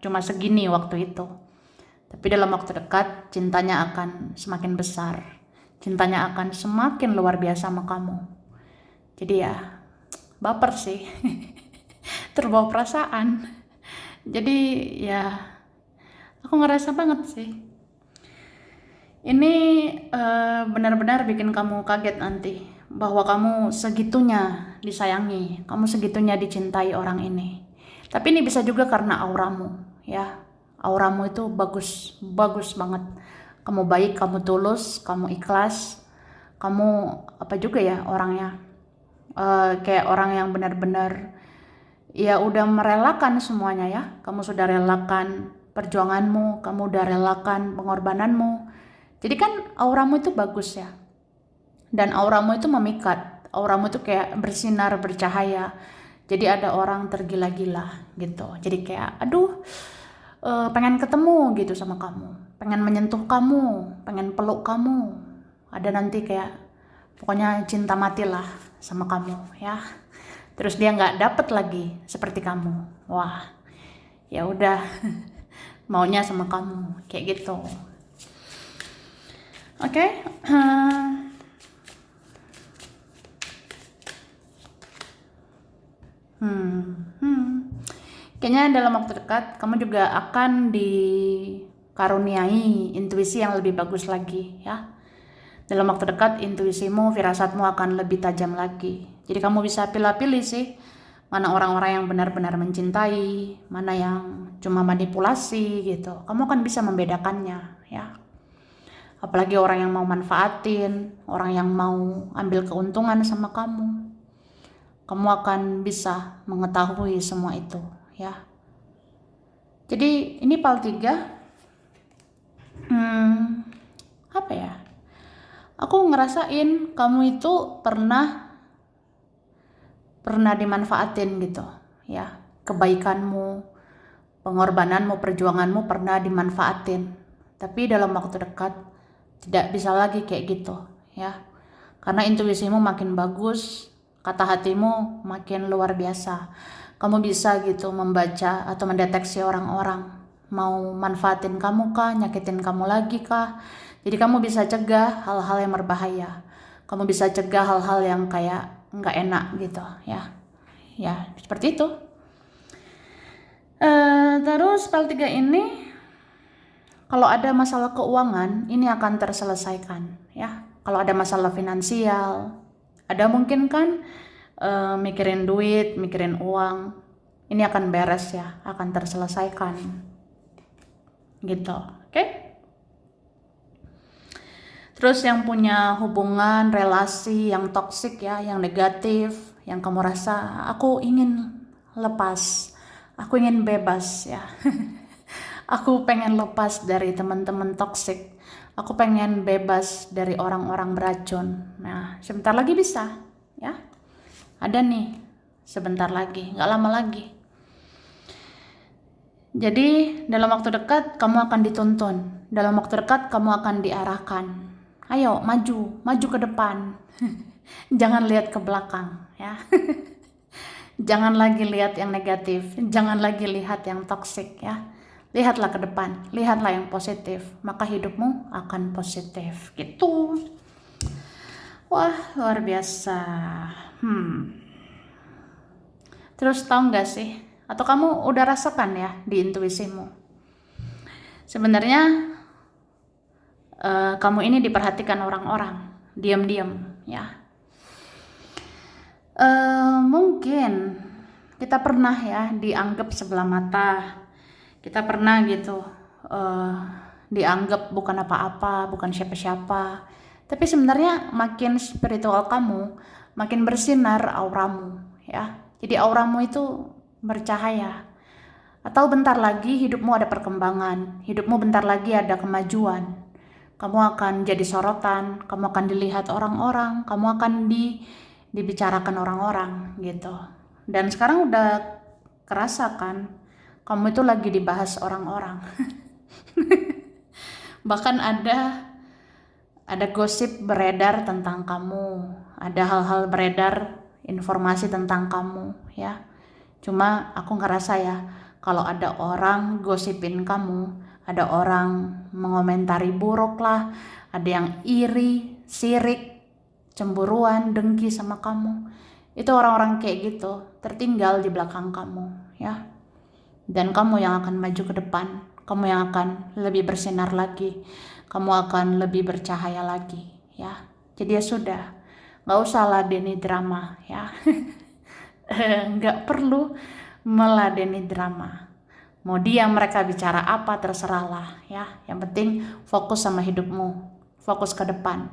cuma segini waktu itu. Tapi dalam waktu dekat cintanya akan semakin besar. Cintanya akan semakin luar biasa sama kamu. Jadi ya baper sih. Terbawa perasaan. Jadi ya aku ngerasa banget sih. Ini benar-benar bikin kamu kaget nanti, bahwa kamu segitunya disayangi, kamu segitunya dicintai orang ini. Tapi ini bisa juga karena auramu ya. Auramu itu bagus, bagus banget. Kamu baik, kamu tulus, kamu ikhlas, kamu apa juga ya orangnya. Kayak orang yang benar-benar ya udah merelakan semuanya ya. Kamu sudah relakan perjuanganmu, kamu udah relakan pengorbananmu. Jadi kan auramu itu bagus ya. Dan auramu itu memikat. Auramu itu kayak bersinar, bercahaya. Jadi ada orang tergila-gila gitu. Jadi kayak aduh, pengen ketemu gitu sama kamu. Pengen menyentuh kamu, pengen peluk kamu. Ada nanti kayak pokoknya cinta mati lah sama kamu ya. Terus dia nggak dapet lagi seperti kamu. Wah, ya udah maunya sama kamu kayak gitu. Oke. Kayaknya dalam waktu dekat kamu juga akan dikaruniai intuisi yang lebih bagus lagi ya. Dalam waktu dekat intuisimu, firasatmu akan lebih tajam lagi. Jadi kamu bisa pilih-pilih sih, mana orang-orang yang benar-benar mencintai, mana yang cuma manipulasi gitu. Kamu akan bisa membedakannya ya. Apalagi orang yang mau manfaatin, orang yang mau ambil keuntungan sama kamu. Kamu akan bisa mengetahui semua itu ya. Jadi ini PAL 3. Apa ya? Aku ngerasain kamu itu pernah dimanfaatin gitu ya. Kebaikanmu, pengorbananmu, perjuanganmu pernah dimanfaatin. Tapi dalam waktu dekat tidak bisa lagi kayak gitu, ya. Karena intuisimu makin bagus, kata hatimu makin luar biasa. Kamu bisa gitu membaca atau mendeteksi orang-orang mau manfaatin kamu kah, nyakitin kamu lagi kah. Jadi kamu bisa cegah hal-hal yang berbahaya. Kamu bisa cegah hal-hal yang kayak nggak enak gitu, ya. Ya, seperti itu. Terus file 3 ini, kalau ada masalah keuangan, ini akan terselesaikan, ya. Kalau ada masalah finansial, ada mungkin kan mikirin duit, mikirin uang, ini akan beres ya, akan terselesaikan. Gitu, oke? Terus yang punya hubungan, relasi yang toksik ya, yang negatif, yang kamu rasa, aku ingin lepas, aku ingin bebas ya. Aku pengen lepas dari teman-teman toksik. Aku pengen bebas dari orang-orang beracun. Nah, sebentar lagi bisa, ya. Ada nih, sebentar lagi, nggak lama lagi. Jadi, dalam waktu dekat kamu akan dituntun. Dalam waktu dekat kamu akan diarahkan. Ayo, maju ke depan. Jangan lihat ke belakang, ya. Jangan lagi lihat yang negatif, jangan lagi lihat yang toksik, ya. Lihatlah ke depan, lihatlah yang positif, maka hidupmu akan positif. Gitu. Wah, luar biasa. Terus tahu nggak sih? Atau kamu udah rasakan ya di intuisimu? Sebenarnya kamu ini diperhatikan orang-orang, diam-diam, ya. Mungkin kita pernah ya dianggap sebelah mata. Kita pernah gitu dianggap bukan apa-apa, bukan siapa-siapa. Tapi sebenarnya makin spiritual kamu, makin bersinar auramu, ya. Jadi auramu itu bercahaya. Atau bentar lagi hidupmu ada perkembangan, hidupmu bentar lagi ada kemajuan. Kamu akan jadi sorotan, kamu akan dilihat orang-orang, kamu akan dibicarakan orang-orang gitu. Dan sekarang udah kerasa kan, kamu itu lagi dibahas orang-orang. Bahkan ada gosip beredar tentang kamu, ada hal-hal beredar informasi tentang kamu, ya. Cuma aku ngerasa ya, kalau ada orang gosipin kamu, ada orang mengomentari buruk lah, ada yang iri, sirik, cemburuan, dengki sama kamu, itu orang-orang kayak gitu tertinggal di belakang kamu, ya. Dan kamu yang akan maju ke depan, kamu yang akan lebih bersinar lagi, kamu akan lebih bercahaya lagi, ya. Jadi ya sudah, nggak usah ladeni drama, ya. Nggak perlu meladeni drama. Mau dia mereka bicara apa terserahlah, ya. Yang penting fokus sama hidupmu, fokus ke depan,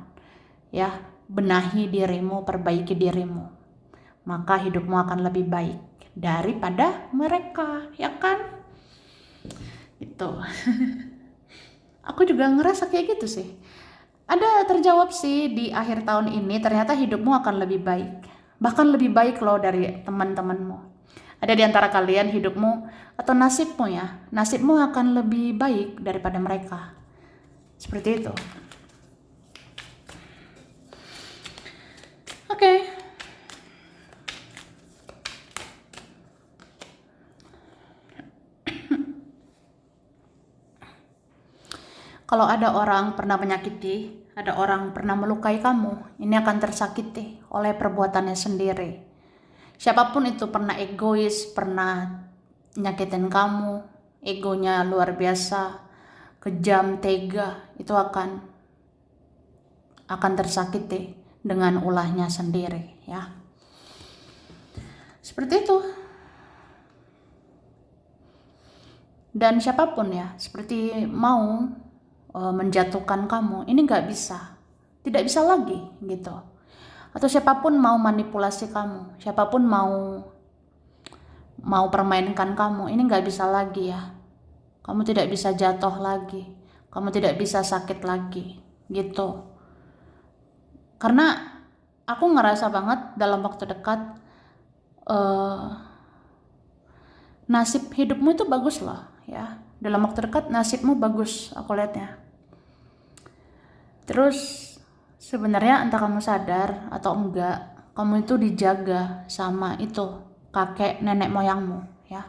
ya. Benahi dirimu, perbaiki dirimu, maka hidupmu akan lebih baik daripada mereka, ya kan? Gitu. Aku juga ngerasa kayak gitu sih. Ada terjawab sih di akhir tahun ini, ternyata hidupmu akan lebih baik. Bahkan lebih baik loh dari teman-temanmu. Ada di antara kalian hidupmu atau nasibmu ya, nasibmu akan lebih baik daripada mereka. Seperti itu. Oke. Kalau ada orang pernah menyakiti, ada orang pernah melukai kamu, ini akan tersakiti oleh perbuatannya sendiri. Siapapun itu pernah egois, pernah nyakitin kamu, egonya luar biasa, kejam, tega, itu akan tersakiti dengan ulahnya sendiri, ya. Seperti itu. Dan siapapun ya, seperti mau menjatuhkan kamu, ini nggak bisa, tidak bisa lagi gitu. Atau siapapun mau manipulasi kamu, siapapun mau permainkan kamu, ini nggak bisa lagi ya. Kamu tidak bisa jatuh lagi, kamu tidak bisa sakit lagi gitu. Karena aku ngerasa banget dalam waktu dekat nasib hidupmu itu bagus loh ya. Dalam waktu dekat nasibmu bagus aku lihatnya. Terus sebenarnya entah kamu sadar atau enggak, kamu itu dijaga sama itu kakek nenek moyangmu ya.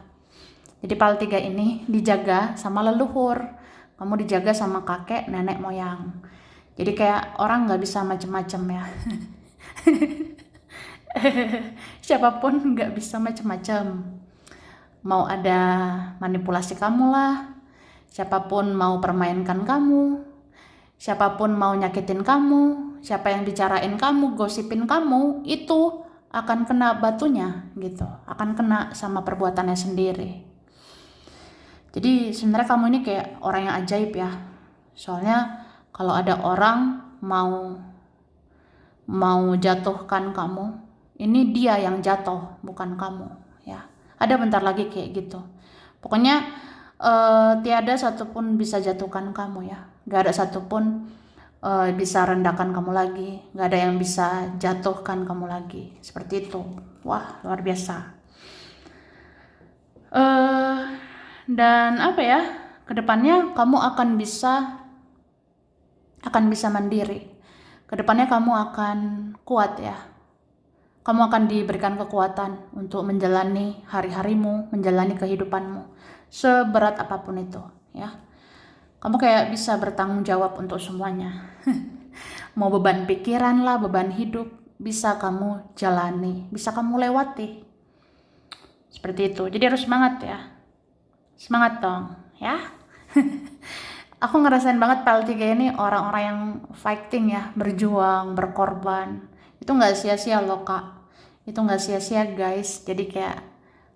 Jadi PAL 3 ini dijaga sama leluhur. Kamu dijaga sama kakek nenek moyang. Jadi kayak orang nggak bisa macem-macem ya. Siapapun nggak bisa macem-macem. Mau ada manipulasi kamu lah, siapapun mau permainkan kamu, siapapun mau nyakitin kamu, siapa yang bicarain kamu, gosipin kamu, itu akan kena batunya gitu, akan kena sama perbuatannya sendiri. Jadi sebenarnya kamu ini kayak orang yang ajaib ya. Soalnya kalau ada orang mau jatuhkan kamu, ini dia yang jatuh, bukan kamu ya. Ada bentar lagi kayak gitu. Pokoknya tiada satupun bisa jatuhkan kamu ya. Gak ada satupun bisa rendahkan kamu lagi. Gak ada yang bisa jatuhkan kamu lagi. Seperti itu. Wah, luar biasa. Dan apa ya? Kedepannya kamu akan bisa mandiri. Kedepannya kamu akan kuat ya. Kamu akan diberikan kekuatan untuk menjalani hari-harimu, menjalani kehidupanmu, seberat apapun itu ya. Kamu kayak bisa bertanggung jawab untuk semuanya. Mau beban pikiran lah, beban hidup, bisa kamu jalani, bisa kamu lewati. Seperti itu. Jadi harus semangat ya. Semangat dong ya. Aku ngerasain banget PAL 3 ini orang-orang yang fighting ya, berjuang, berkorban. Itu gak sia-sia loh kak. Itu gak sia-sia guys. Jadi kayak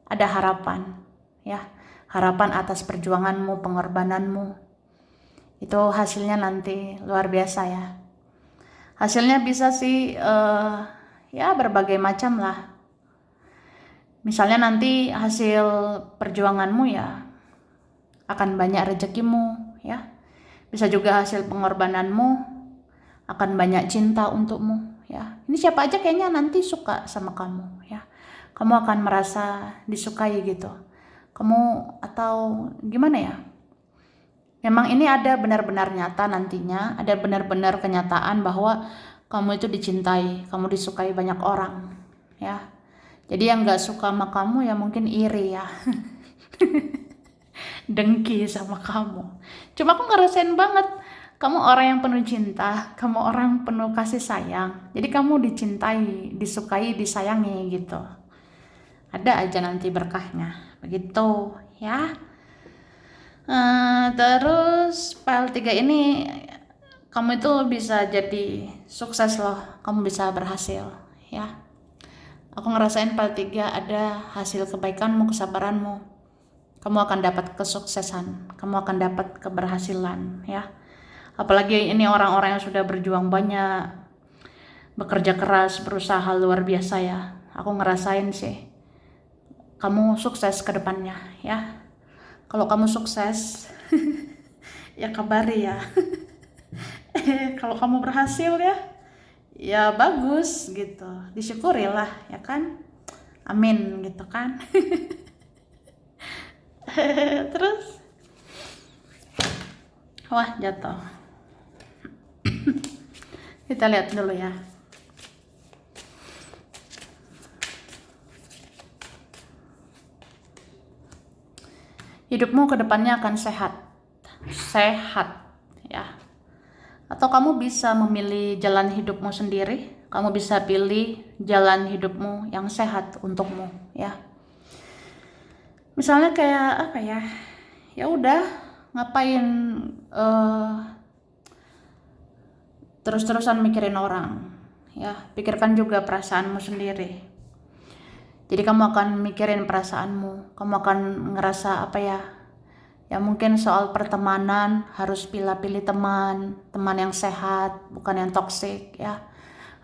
ada harapan ya. Harapan atas perjuanganmu, pengorbananmu. Itu hasilnya nanti luar biasa ya. Hasilnya bisa sih ya berbagai macam lah. Misalnya nanti hasil perjuanganmu ya akan banyak rezekimu ya. Bisa juga hasil pengorbananmu akan banyak cinta untukmu ya. Ini siapa aja kayaknya nanti suka sama kamu ya. Kamu akan merasa disukai gitu. Kamu atau gimana ya? Memang ini ada benar-benar nyata nantinya, ada benar-benar kenyataan bahwa kamu itu dicintai, kamu disukai banyak orang ya. Jadi yang gak suka sama kamu ya mungkin iri ya. Dengki sama kamu. Cuma aku ngerasain banget kamu orang yang penuh cinta, kamu orang penuh kasih sayang. Jadi kamu dicintai, disukai, disayangi gitu. Ada aja nanti berkahnya, begitu ya. Terus PAL 3 ini kamu itu bisa jadi sukses loh, kamu bisa berhasil ya. Aku ngerasain PAL 3 ada hasil kebaikanmu, kesabaranmu. Kamu akan dapat kesuksesan, kamu akan dapat keberhasilan ya. Apalagi ini orang-orang yang sudah berjuang banyak, bekerja keras, berusaha luar biasa ya. Aku ngerasain sih kamu sukses ke depannya ya. Kalau kamu sukses ya kabari ya. Kalau kamu berhasil ya bagus gitu, disyukurilah ya kan. Amin gitu kan. Terus wah jatuh. Kita lihat dulu ya. Hidupmu ke depannya akan sehat ya. Atau kamu bisa memilih jalan hidupmu sendiri. Kamu bisa pilih jalan hidupmu yang sehat untukmu ya. Misalnya kayak apa ya? Ya udah, ngapain terus-terusan mikirin orang ya. Pikirkan juga perasaanmu sendiri. Jadi kamu akan mikirin perasaanmu, kamu akan ngerasa apa ya? Ya mungkin soal pertemanan harus pilih-pilih teman yang sehat, bukan yang toksik ya.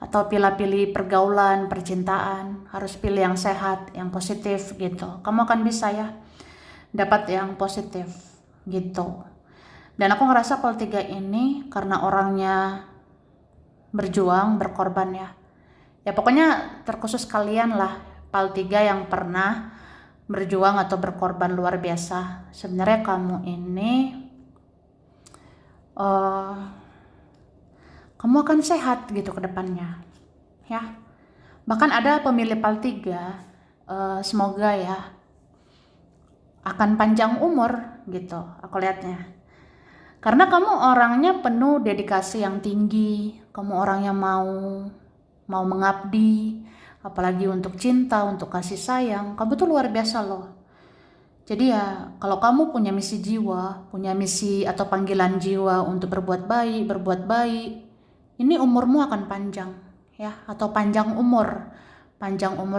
Atau pilih-pilih pergaulan, percintaan, harus pilih yang sehat, yang positif gitu. Kamu akan bisa ya dapat yang positif gitu. Dan aku ngerasa PAL 3 ini karena orangnya berjuang, berkorban ya. Ya pokoknya terkhusus kalian lah PAL 3 yang pernah berjuang atau berkorban luar biasa. Sebenarnya kamu ini kamu akan sehat gitu ke depannya, ya. Bahkan ada pemilih PAL 3, semoga ya akan panjang umur gitu aku lihatnya. Karena kamu orangnya penuh dedikasi yang tinggi, kamu orangnya mau mengabdi, apalagi untuk cinta, untuk kasih sayang. Kamu tuh luar biasa loh. Jadi ya, kalau kamu punya misi jiwa, punya misi atau panggilan jiwa untuk berbuat baik, ini umurmu akan panjang ya, atau panjang umur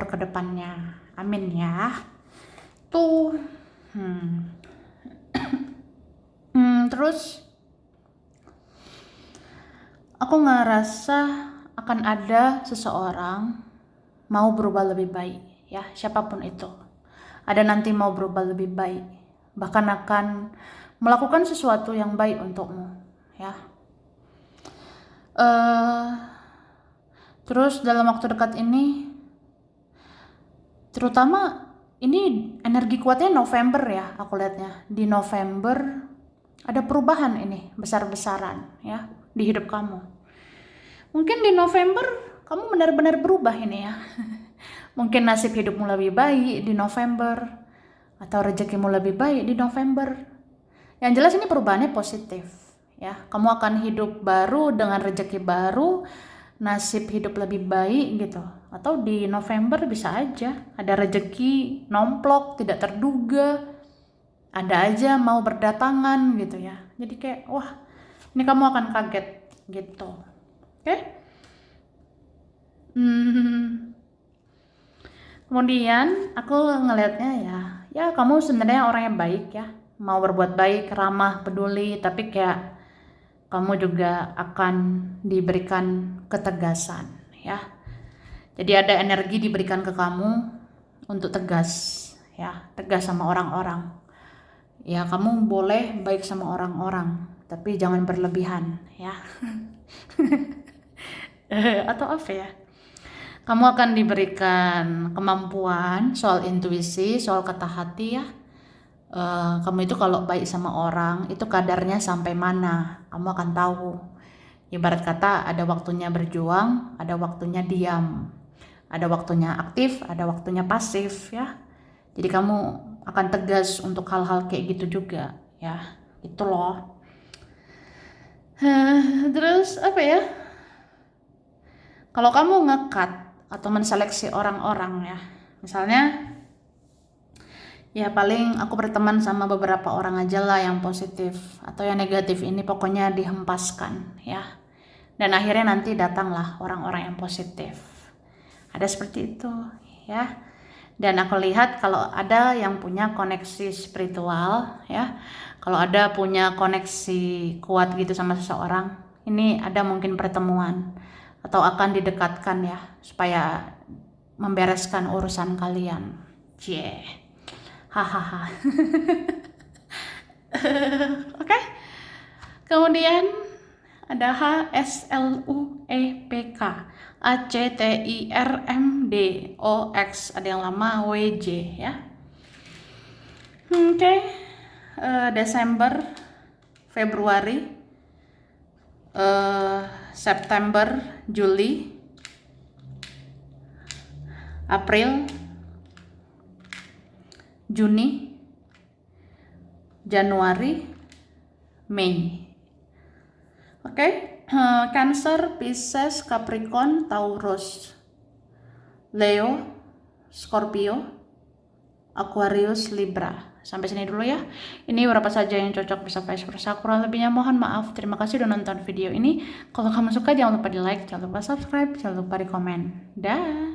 ke depannya. Amin ya. Tuh. Terus aku ngerasa akan ada seseorang mau berubah lebih baik ya, siapapun itu. Ada nanti mau berubah lebih baik, bahkan akan melakukan sesuatu yang baik untukmu ya. Terus dalam waktu dekat ini, terutama ini energi kuatnya November ya, aku lihatnya di November ada perubahan ini besar-besaran ya di hidup kamu. Mungkin di November kamu benar-benar berubah ini ya. Mungkin nasib hidupmu lebih baik di November, atau rezekimu lebih baik di November. Yang jelas ini perubahannya positif ya. Kamu akan hidup baru dengan rezeki baru, nasib hidup lebih baik gitu. Atau di November bisa aja ada rezeki nomplok tidak terduga, ada aja mau berdatangan gitu ya. Jadi kayak wah, ini kamu akan kaget gitu. Oke? Kemudian aku ngelihatnya ya kamu sebenarnya orang yang baik ya, mau berbuat baik, ramah, peduli, tapi kayak kamu juga akan diberikan ketegasan ya. Jadi ada energi diberikan ke kamu untuk tegas ya, tegas sama orang-orang. Ya kamu boleh baik sama orang-orang, tapi jangan berlebihan ya. Atau apa ya? Kamu akan diberikan kemampuan soal intuisi, soal kata hati ya. Kamu itu kalau baik sama orang itu kadarnya sampai mana, kamu akan tahu. Ibarat kata ada waktunya berjuang, ada waktunya diam, ada waktunya aktif, ada waktunya pasif ya. Jadi kamu akan tegas untuk hal-hal kayak gitu juga ya, itu loh. Terus apa ya, kalau kamu nge-cut atau menseleksi orang-orang ya, misalnya ya paling aku berteman sama beberapa orang aja lah yang positif, atau yang negatif ini pokoknya dihempaskan ya, dan akhirnya nanti datanglah orang-orang yang positif. Ada seperti itu ya. Dan aku lihat kalau ada yang punya koneksi spiritual ya, kalau ada punya koneksi kuat gitu sama seseorang, ini ada mungkin pertemuan atau akan didekatkan ya, supaya membereskan urusan kalian. Cie. Hahaha. Oke. Kemudian ada HSLUEPK, ACTIRMDOX, ada yang lama WJ ya. Oke. Desember, Februari, September, Juli, April, Juni, Januari, Mei. Oke. Cancer, Pisces, Capricorn, Taurus, Leo, Scorpio, Aquarius, Libra. Sampai sini dulu ya. Ini beberapa saja yang cocok bisa vice versa. Kurang lebihnya mohon maaf. Terima kasih udah nonton video ini. Kalau kamu suka jangan lupa di like, jangan lupa subscribe, jangan lupa di komen. Dah.